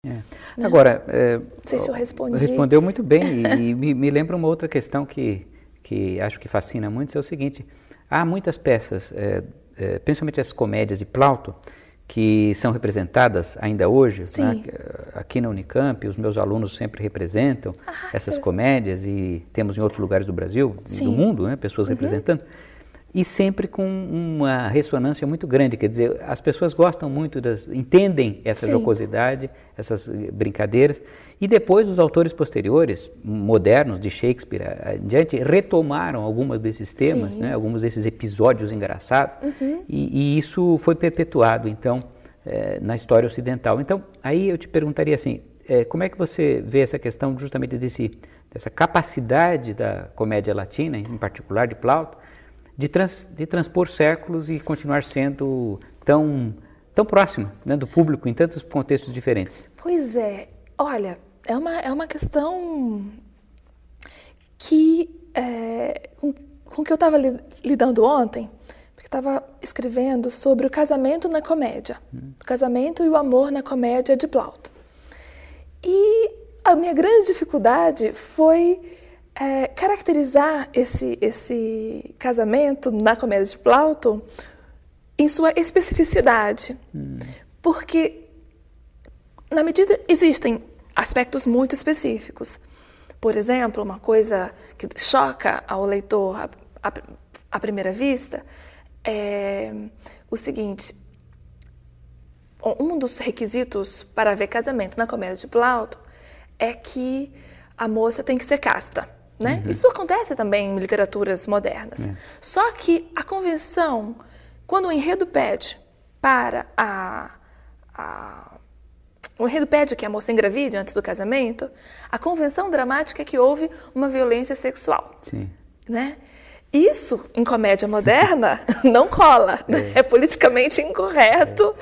É. Né? Agora, Não sei se eu respondi. respondeu muito bem e me lembra uma outra questão que acho que fascina muito, é o seguinte: há muitas peças, principalmente as comédias de Plauto, que são representadas ainda hoje, né? Aqui na Unicamp, os meus alunos sempre representam essas comédias e temos em outros lugares do Brasil e do mundo, né, pessoas representando. E sempre com uma ressonância muito grande, quer dizer, as pessoas gostam muito, entendem essa jocosidade, essas brincadeiras, e depois os autores posteriores, modernos, de Shakespeare em diante, retomaram algumas desses temas, né, alguns desses episódios engraçados, e isso foi perpetuado, então, na história ocidental. Então, aí eu te perguntaria assim, como é que você vê essa questão justamente dessa capacidade da comédia latina, em particular de Plauto, de transpor séculos e continuar sendo tão próxima, né, do público em tantos contextos diferentes? Pois é, olha, é uma questão que com que eu estava lidando ontem, porque estava escrevendo sobre o casamento na comédia, o casamento e o amor na comédia de Plauto. E a minha grande dificuldade foi caracterizar esse casamento na comédia de Plauto em sua especificidade. Porque, na medida, existem aspectos muito específicos. Por exemplo, uma coisa que choca ao leitor à primeira vista é o seguinte: um dos requisitos para ver casamento na comédia de Plauto é que a moça tem que ser casta. Né? Isso acontece também em literaturas modernas. Só que a convenção, quando o enredo pede para o enredo pede que a moça engravide antes do casamento, a convenção dramática é que houve uma violência sexual. Né? Isso, em comédia moderna, não cola. Né? É politicamente incorreto.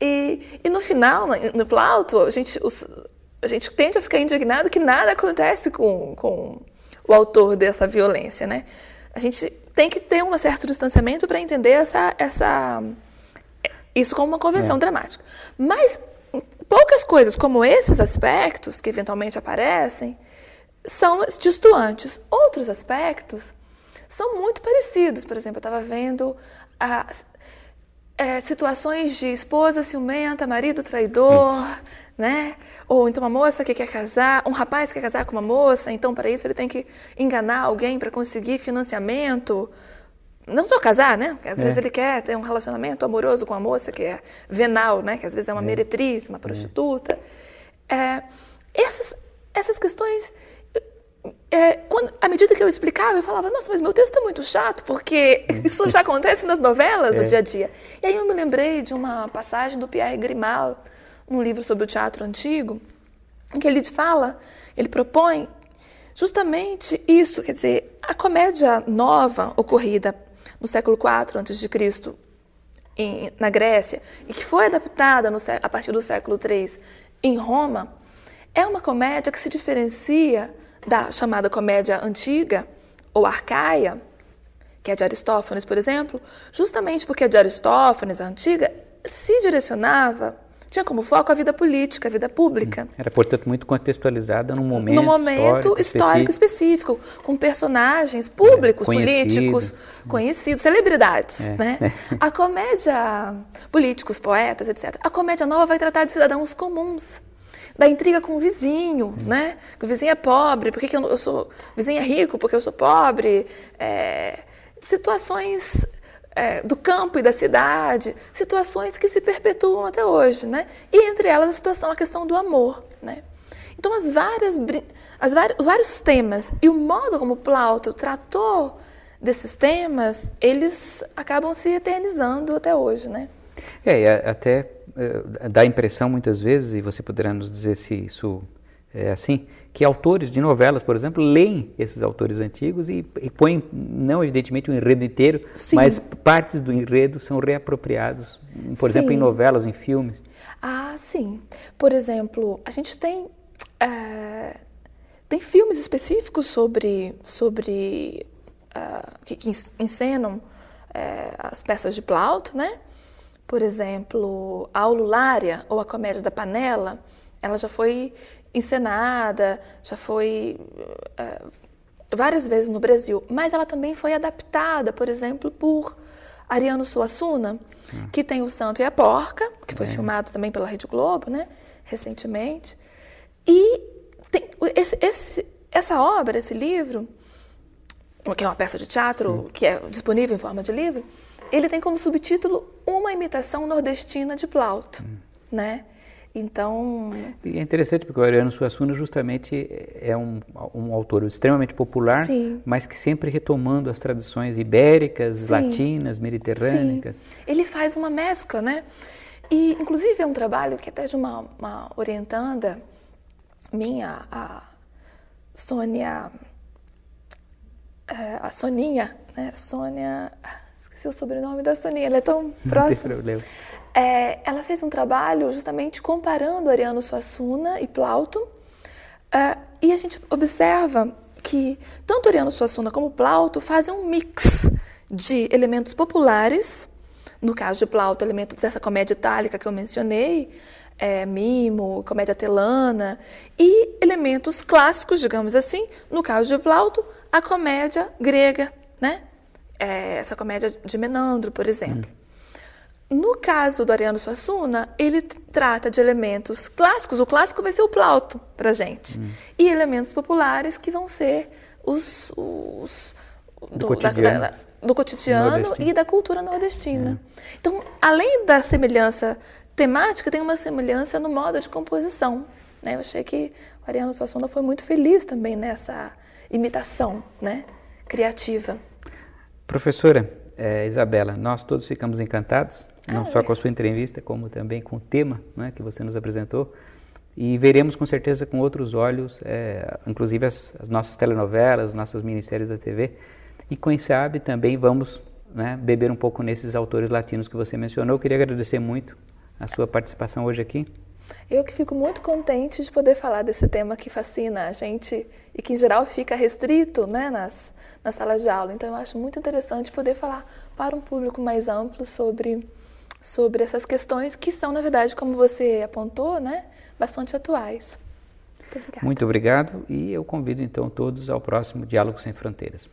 E no final, no Plauto, a gente tende a ficar indignado que nada acontece com o autor dessa violência, né? A gente tem que ter um certo distanciamento para entender isso como uma convenção dramática. Mas poucas coisas como esses aspectos que eventualmente aparecem são distantes. Outros aspectos são muito parecidos. Por exemplo, eu estava vendo situações de esposa ciumenta, marido traidor, né? Ou então uma moça que quer casar, um rapaz que quer casar com uma moça, então para isso ele tem que enganar alguém para conseguir financiamento. Não só casar, né? Porque às vezes ele quer ter um relacionamento amoroso com a moça que é venal, né? Que às vezes é uma meretriz, uma prostituta. Essas questões, à medida que eu explicava, eu falava, nossa, mas meu texto é muito chato, porque isso já acontece nas novelas do dia a dia. E aí eu me lembrei de uma passagem do Pierre Grimald, num livro sobre o teatro antigo, em que ele propõe justamente isso, quer dizer, a comédia nova ocorrida no século IV a.C., na Grécia, e que foi adaptada a partir do século III em Roma, é uma comédia que se diferencia da chamada comédia antiga ou arcaia, que é de Aristófanes, por exemplo, justamente porque a de Aristófanes, a antiga, se direcionava, tinha como foco a vida política, a vida pública. Era, portanto, muito contextualizada num momento histórico específico, com personagens públicos, políticos, conhecidos, celebridades. Né? A comédia, políticos, poetas, etc. A comédia nova vai tratar de cidadãos comuns, da intriga com o vizinho, né? Que o vizinho é pobre, por que eu sou... O vizinho é rico, porque eu sou pobre. Situações do campo e da cidade, situações que se perpetuam até hoje, né? E entre elas a questão do amor, né? Então, os vários temas e o modo como Plauto tratou desses temas, eles acabam se eternizando até hoje, né? Até dá a impressão muitas vezes, e você poderá nos dizer se isso é assim, que autores de novelas, por exemplo, leem esses autores antigos e põem, não evidentemente o enredo inteiro, mas partes do enredo são reapropriados, por exemplo, em novelas, em filmes. Ah, sim. Por exemplo, a gente tem filmes específicos que encenam as peças de Plauto, né? Por exemplo, a Aululária, ou a Comédia da Panela, Ela já foi encenada, já foi várias vezes no Brasil, mas ela também foi adaptada, por exemplo, por Ariano Suassuna, que tem O Santo e a Porca, que foi filmado também pela Rede Globo, né, recentemente. E tem essa obra, esse livro, que é uma peça de teatro, que é disponível em forma de livro, ele tem como subtítulo Uma Imitação Nordestina de Plauto, né? Então... E é interessante porque o Ariano Suassuna justamente é um autor extremamente popular, Sim. mas que sempre retomando as tradições ibéricas, Sim. latinas, mediterrânicas. Sim. Ele faz uma mescla, né? E, inclusive, é um trabalho que até de uma orientanda minha, a Sônia... a Soninha, né? Sônia... Esqueci o sobrenome da Soninha, ela é tão próxima. Não tem problema. Ela fez um trabalho justamente comparando Ariano Suassuna e Plauto, e a gente observa que tanto Ariano Suassuna como Plauto fazem um mix de elementos populares, no caso de Plauto, elementos dessa comédia itálica que eu mencionei, mimo, comédia telana, e elementos clássicos, digamos assim, no caso de Plauto, a comédia grega, né? Essa comédia de Menandro, por exemplo. No caso do Ariano Suassuna, ele trata de elementos clássicos, o clássico vai ser o Plauto para a gente, e elementos populares que vão ser do cotidiano e da cultura nordestina. Então, além da semelhança temática, tem uma semelhança no modo de composição, né? Eu achei que o Ariano Suassuna foi muito feliz também nessa imitação, né, criativa. Professora Isabela, nós todos ficamos encantados, não só com a sua entrevista, como também com o tema, né, que você nos apresentou, e veremos com certeza com outros olhos, inclusive as nossas telenovelas, nossas minisséries da TV, e quem sabe também vamos, né, beber um pouco nesses autores latinos que você mencionou. Eu queria agradecer muito a sua participação hoje aqui. Eu que fico muito contente de poder falar desse tema que fascina a gente e que, em geral, fica restrito, né, nas salas de aula. Então, eu acho muito interessante poder falar para um público mais amplo sobre essas questões que são, na verdade, como você apontou, né, bastante atuais. Muito obrigada. Muito obrigado e eu convido, então, todos ao próximo Diálogo Sem Fronteiras.